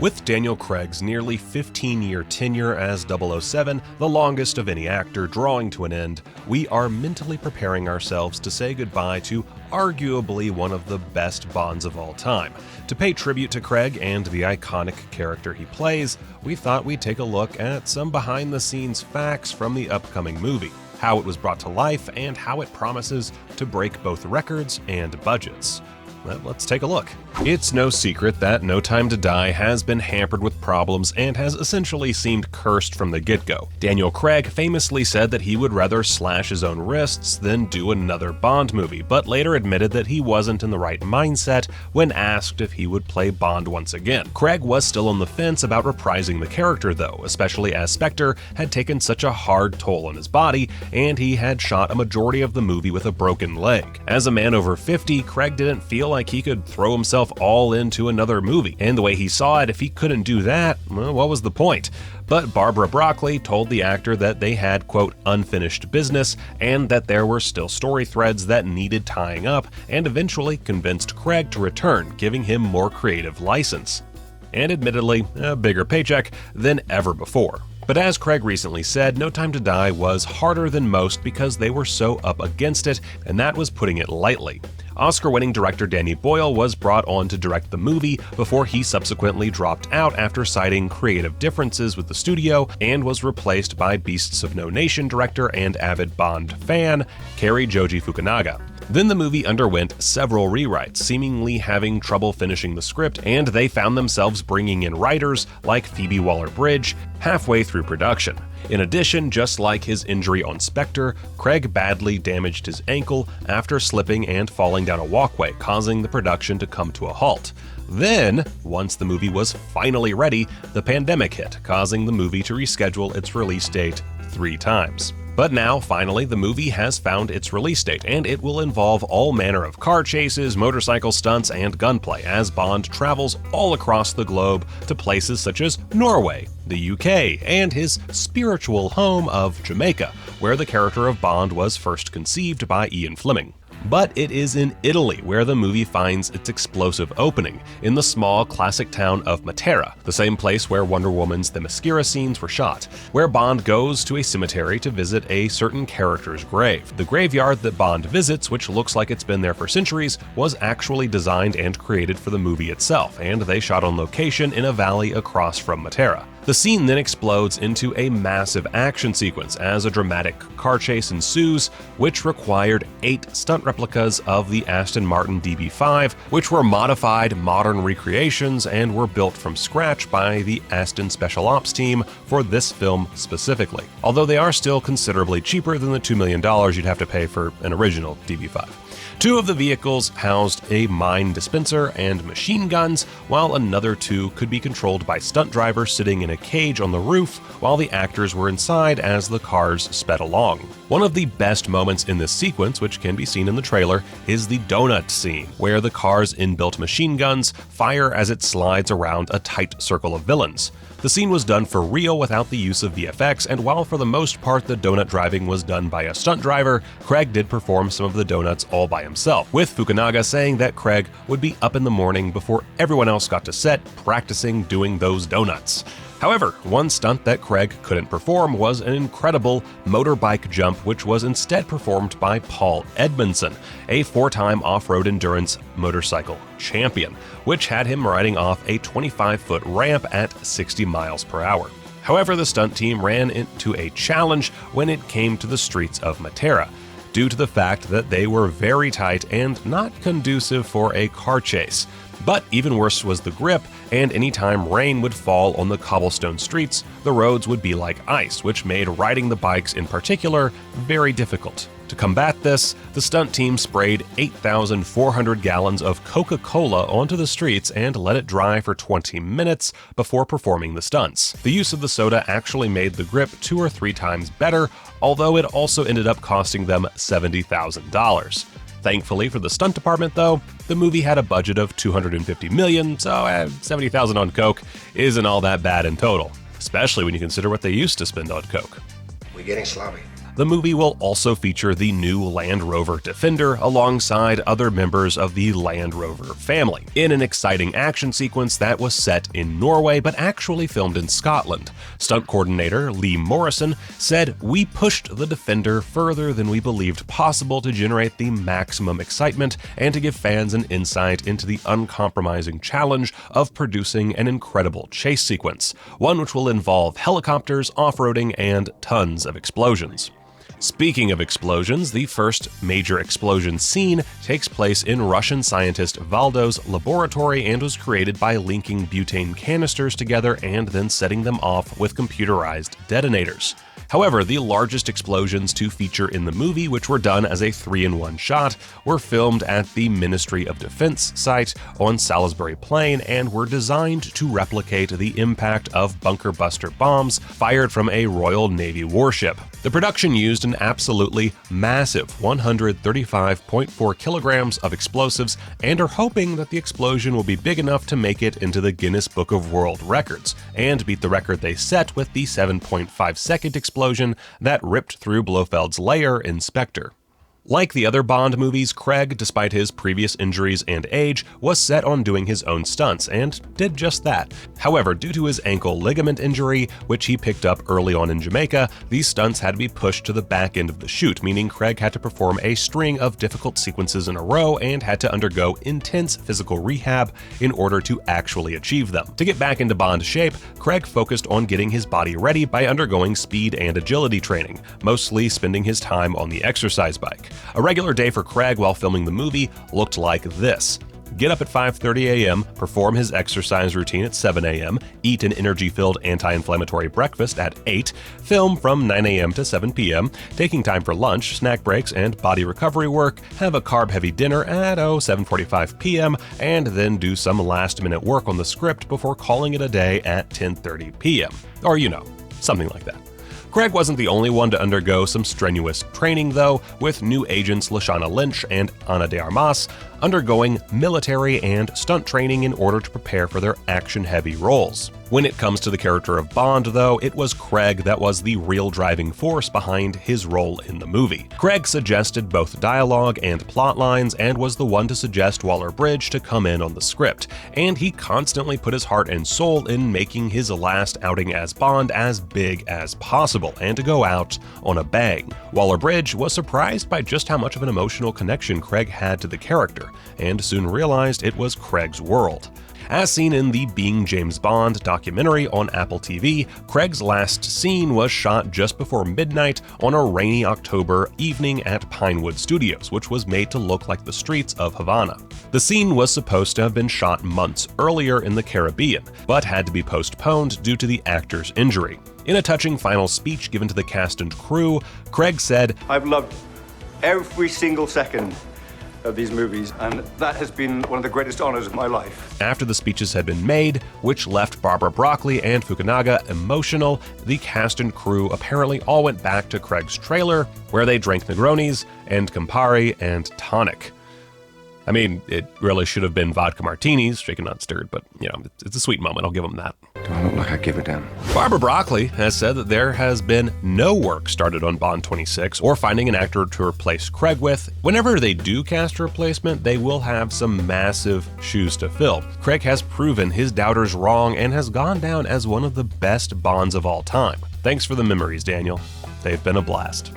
With Daniel Craig's nearly 15-year tenure as 007, the longest of any actor, drawing to an end, we are mentally preparing ourselves to say goodbye to arguably one of the best Bonds of all time. To pay tribute to Craig and the iconic character he plays, we thought we'd take a look at some behind-the-scenes facts from the upcoming movie, how it was brought to life, and how it promises to break both records and budgets. Well, let's take a look. It's no secret that No Time to Die has been hampered with problems and has essentially seemed cursed from the get-go. Daniel Craig famously said that he would rather slash his own wrists than do another Bond movie, but later admitted that he wasn't in the right mindset when asked if he would play Bond once again. Craig was still on the fence about reprising the character though, especially as Spectre had taken such a hard toll on his body, and he had shot a majority of the movie with a broken leg. As a man over 50, Craig didn't feel like he could throw himself all into another movie, and the way he saw it, if he couldn't do that, well, what was the point? But Barbara Broccoli told the actor that they had, quote, unfinished business, and that there were still story threads that needed tying up, and eventually convinced Craig to return, giving him more creative license. And admittedly, a bigger paycheck than ever before. But as Craig recently said, No Time to Die was harder than most because they were so up against it, and that was putting it lightly. Oscar-winning director Danny Boyle was brought on to direct the movie before he subsequently dropped out after citing creative differences with the studio and was replaced by Beasts of No Nation director and avid Bond fan, Cary Joji Fukunaga. Then the movie underwent several rewrites, seemingly having trouble finishing the script, and they found themselves bringing in writers like Phoebe Waller-Bridge halfway through production. In addition, just like his injury on Spectre, Craig badly damaged his ankle after slipping and falling down a walkway, causing the production to come to a halt. Then, once the movie was finally ready, the pandemic hit, causing the movie to reschedule its release date 3 times. But now, finally, the movie has found its release date, and it will involve all manner of car chases, motorcycle stunts, and gunplay as Bond travels all across the globe to places such as Norway, the UK, and his spiritual home of Jamaica, where the character of Bond was first conceived by Ian Fleming. But it is in Italy where the movie finds its explosive opening, in the small classic town of Matera, the same place where Wonder Woman's Themyscira scenes were shot, where Bond goes to a cemetery to visit a certain character's grave. The graveyard that Bond visits, which looks like it's been there for centuries, was actually designed and created for the movie itself, and they shot on location in a valley across from Matera. The scene then explodes into a massive action sequence as a dramatic car chase ensues, which required 8 stunt replicas of the Aston Martin DB5, which were modified modern recreations and were built from scratch by the Aston Special Ops team for this film specifically, although they are still considerably cheaper than the $2 million you'd have to pay for an original DB5. 2 of the vehicles housed a mine dispenser and machine guns, while another 2 could be controlled by stunt drivers sitting in a cage on the roof while the actors were inside as the cars sped along. One of the best moments in this sequence, which can be seen in the trailer, is the donut scene, where the car's inbuilt machine guns fire as it slides around a tight circle of villains. The scene was done for real without the use of VFX, and while for the most part the donut driving was done by a stunt driver, Craig did perform some of the donuts all by himself, with Fukunaga saying that Craig would be up in the morning before everyone else got to set practicing doing those donuts. However, one stunt that Craig couldn't perform was an incredible motorbike jump, which was instead performed by Paul Edmondson, a 4-time off-road endurance motorcycle champion, which had him riding off a 25-foot ramp at 60 miles per hour. However, the stunt team ran into a challenge when it came to the streets of Matera, due to the fact that they were very tight and not conducive for a car chase. But even worse was the grip, and anytime rain would fall on the cobblestone streets, the roads would be like ice, which made riding the bikes in particular very difficult. To combat this, the stunt team sprayed 8,400 gallons of Coca Cola onto the streets and let it dry for 20 minutes before performing the stunts. The use of the soda actually made the grip 2 or 3 times better, although it also ended up costing them $70,000. Thankfully for the stunt department though, the movie had a budget of $250 million, so $70,000 on Coke isn't all that bad in total, especially when you consider what they used to spend on Coke. We're getting sloppy. The movie will also feature the new Land Rover Defender alongside other members of the Land Rover family, in an exciting action sequence that was set in Norway but actually filmed in Scotland. Stunt coordinator Lee Morrison said, "We pushed the Defender further than we believed possible to generate the maximum excitement and to give fans an insight into the uncompromising challenge of producing an incredible chase sequence, one which will involve helicopters, off-roading, and tons of explosions." Speaking of explosions, the first major explosion scene takes place in Russian scientist Valdo's laboratory and was created by linking butane canisters together and then setting them off with computerized detonators. However, the largest explosions to feature in the movie, which were done as a 3-in-1 shot, were filmed at the Ministry of Defense site on Salisbury Plain and were designed to replicate the impact of bunker buster bombs fired from a Royal Navy warship. The production used an absolutely massive 135.4 kilograms of explosives and are hoping that the explosion will be big enough to make it into the Guinness Book of World Records and beat the record they set with the 7.5-second explosion that ripped through Blofeld's lair in Spectre. Like the other Bond movies, Craig, despite his previous injuries and age, was set on doing his own stunts, and did just that. However, due to his ankle ligament injury, which he picked up early on in Jamaica, these stunts had to be pushed to the back end of the shoot, meaning Craig had to perform a string of difficult sequences in a row and had to undergo intense physical rehab in order to actually achieve them. To get back into Bond shape, Craig focused on getting his body ready by undergoing speed and agility training, mostly spending his time on the exercise bike. A regular day for Craig while filming the movie looked like this. Get up at 5:30 a.m., perform his exercise routine at 7 a.m., eat an energy-filled anti-inflammatory breakfast at 8, film from 9 a.m. to 7 p.m., taking time for lunch, snack breaks, and body recovery work, have a carb-heavy dinner at 7:45 p.m., and then do some last-minute work on the script before calling it a day at 10:30 p.m. Or, something like that. Craig wasn't the only one to undergo some strenuous training, though, with new agents Lashana Lynch and Ana de Armas undergoing military and stunt training in order to prepare for their action-heavy roles. When it comes to the character of Bond, though, it was Craig that was the real driving force behind his role in the movie. Craig suggested both dialogue and plot lines and was the one to suggest Waller-Bridge to come in on the script, and he constantly put his heart and soul in making his last outing as Bond as big as possible and to go out on a bang. Waller-Bridge was surprised by just how much of an emotional connection Craig had to the character, and soon realized it was Craig's world. As seen in the Being James Bond documentary on Apple TV, Craig's last scene was shot just before midnight on a rainy October evening at Pinewood Studios, which was made to look like the streets of Havana. The scene was supposed to have been shot months earlier in the Caribbean, but had to be postponed due to the actor's injury. In a touching final speech given to the cast and crew, Craig said, "I've loved every single second of these movies, and that has been one of the greatest honors of my life." After the speeches had been made, which left Barbara Broccoli and Fukunaga emotional, the cast and crew apparently all went back to Craig's trailer, where they drank Negronis and Campari and tonic. I mean, it really should have been vodka martinis, shaken not stirred, but, it's a sweet moment, I'll give them that. Do I look like I give a damn? Barbara Broccoli has said that there has been no work started on Bond 26 or finding an actor to replace Craig with. Whenever they do cast a replacement, they will have some massive shoes to fill. Craig has proven his doubters wrong and has gone down as one of the best Bonds of all time. Thanks for the memories, Daniel. They've been a blast.